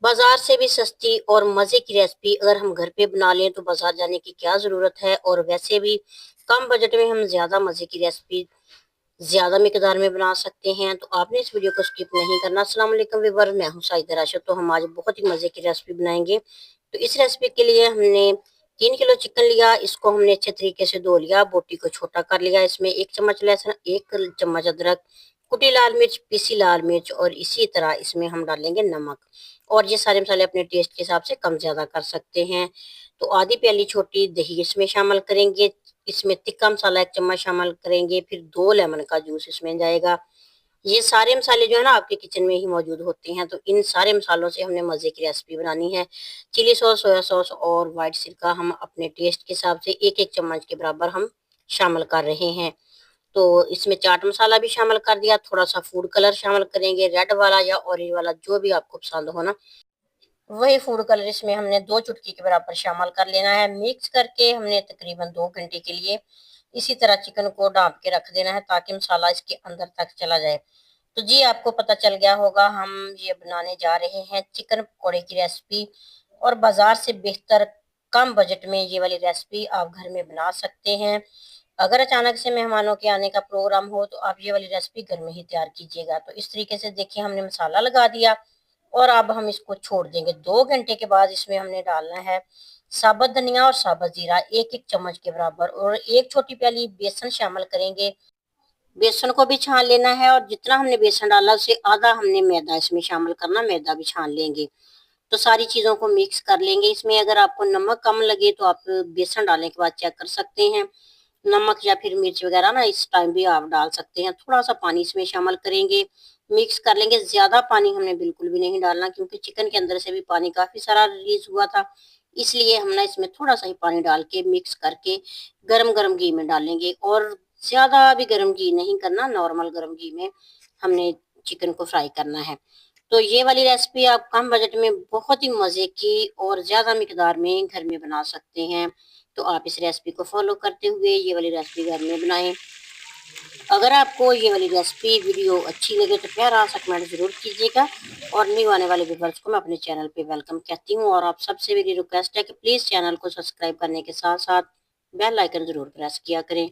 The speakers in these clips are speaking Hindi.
बाजार से भी सस्ती और मज़े की रेसिपी अगर हम घर पे बना लें तो बाजार जाने की क्या ज़रूरत है। और वैसे भी कम बजट में हम ज़्यादा मज़े की रेसिपी ज़्यादा मिकदार में बना सकते हैं। तो आपने इस वीडियो को स्किप नहीं करना। अस्सलाम वालेकुम व्यूअर, मैं हूं साइदा राशिद। तो हम आज बहुत ही मज़े की रेसिपी बनाएंगे। तो इस रेसिपी के लिए हमने 3 किलो चिकन लिया। इसको हमने अच्छे तरीके से धो लिया, बोटी को छोटा कर लिया। इसमें 1 चम्मच लहसुन, 1 चम्मच अदरक, कुटी लाल मिर्च, पीसी लाल मिर्च और इसी तरह इसमें हम डालेंगे नमक। और ये सारे मसाले अपने टेस्ट के हिसाब से कम ज्यादा कर सकते हैं। तो आधी प्याली छोटी दही इसमें शामिल करेंगे। इसमें तिक्का मसाला 1 चम्मच शामिल करेंगे। फिर 2 लेमन का जूस इसमें जाएगा। ये सारे मसाले जो है ना आपके किचन में ही मौजूद होते हैं। तो इन सारे मसालों से हमने मजे की रेसिपी बनानी है। चिली सॉस, सोया सॉस और व्हाइट सिरका हम अपने टेस्ट के हिसाब से एक एक चम्मच के बराबर हम शामिल कर रहे हैं। तो इसमें चाट मसाला भी शामिल कर दिया। थोड़ा सा फूड कलर शामिल करेंगे, रेड वाला या ऑरेंज वाला जो भी आपको पसंद हो ना, वही फूड कलर इसमें हमने 2 चुटकी के बराबर शामिल कर लेना है। मिक्स करके हमने तकरीबन 2 घंटे के लिए इसी तरह चिकन को ढाँप के रख देना है ताकि मसाला इसके अंदर तक चला जाए। तो जी आपको पता चल गया होगा, हम ये बनाने जा रहे हैं चिकन पकौड़े की रेसिपी। और बाजार से बेहतर कम बजट में ये वाली रेसिपी आप घर में बना सकते हैं। अगर अचानक से मेहमानों के आने का प्रोग्राम हो तो आप ये वाली रेसिपी घर में ही तैयार कीजिएगा। तो इस तरीके से देखिए हमने मसाला लगा दिया और अब हम इसको छोड़ देंगे। 2 घंटे के बाद इसमें हमने डालना है साबुत धनिया और साबुत जीरा एक एक चम्मच के बराबर, और एक छोटी प्याली बेसन शामिल करेंगे। बेसन को भी छान लेना है और जितना हमने बेसन डाला उससे आधा हमने मैदा इसमें शामिल करना, मैदा भी छान लेंगे। तो सारी चीजों को मिक्स कर लेंगे। इसमें अगर आपको नमक कम लगे तो आप बेसन डालने के बाद चेक कर सकते हैं। नमक या फिर मिर्च वगैरह ना इस टाइम भी आप डाल सकते हैं। थोड़ा सा पानी इसमें शामिल करेंगे, मिक्स कर लेंगे। ज्यादा पानी हमने बिल्कुल भी नहीं डालना क्योंकि चिकन के अंदर से भी पानी काफी सारा रिलीज हुआ था। इसलिए हम ना इसमें थोड़ा सा ही पानी डाल के मिक्स करके गरम गरम घी में डालेंगे। और ज्यादा भी गरम घी नहीं करना, नॉर्मल गरम घी में हमने चिकन को फ्राई करना है। तो ये वाली रेसिपी आप कम बजट में बहुत ही मजे की और ज्यादा मिकदार में घर में बना सकते हैं। तो आप इस रेसिपी को फॉलो करते हुए ये वाली रेसिपी घर में बनाएं। अगर आपको ये वाली रेसिपी वीडियो अच्छी लगे तो प्यारा सा कमेंट जरूर कीजिएगा। और न्यू आने वाले व्यूअर्स को मैं अपने चैनल पे वेलकम कहती हूँ। और आप सबसे मेरी रिक्वेस्ट है कि प्लीज चैनल को सब्सक्राइब करने के साथ साथ बेल आइकन जरूर प्रेस किया करें।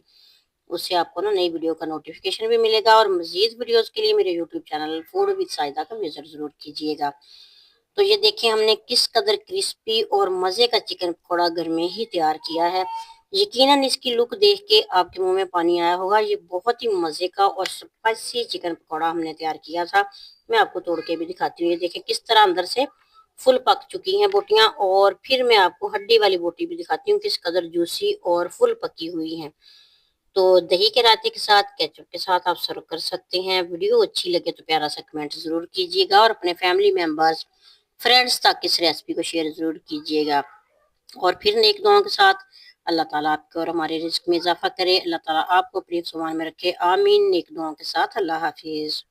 उससे आपको ना नई वीडियो का नोटिफिकेशन भी मिलेगा। और मजीद वीडियोस के लिए मेरे YouTube channel food with Saida का विजिट जरूर कीजिएगा। तो ये देखिए हमने किस कदर क्रिस्पी और मजे का चिकन पकौड़ा घर में ही तैयार किया है। यकीनन इसकी लुक देख के आपके मुंह में पानी आया होगा। ये बहुत ही मजे का और स्पाइसी चिकन पकौड़ा हमने तैयार किया था। मैं आपको तोड़ के भी दिखाती हूँ। ये देखिए किस तरह अंदर से फुल पक चुकी हैं बोटियां। और फिर मैं आपको हड्डी वाली बोटी भी दिखाती हूँ किस कदर जूसी और फुल पकी हुई हैं। तो दही के रायते के साथ, केचप के साथ आप सर्व कर सकते हैं। वीडियो अच्छी लगे तो प्यारा सा कमेंट जरूर कीजिएगा और अपने फैमिली मेंबर्स, फ्रेंड्स तक इस रेसिपी को शेयर जरूर कीजिएगा। और फिर नेक दुआओं के साथ अल्लाह ताला आपको और हमारे रिस्क में इजाफा करे। अल्लाह ताला आपको अपनी सुमान में रखे। आमीन। नेक दुआओं के साथ अल्लाह हाफिज।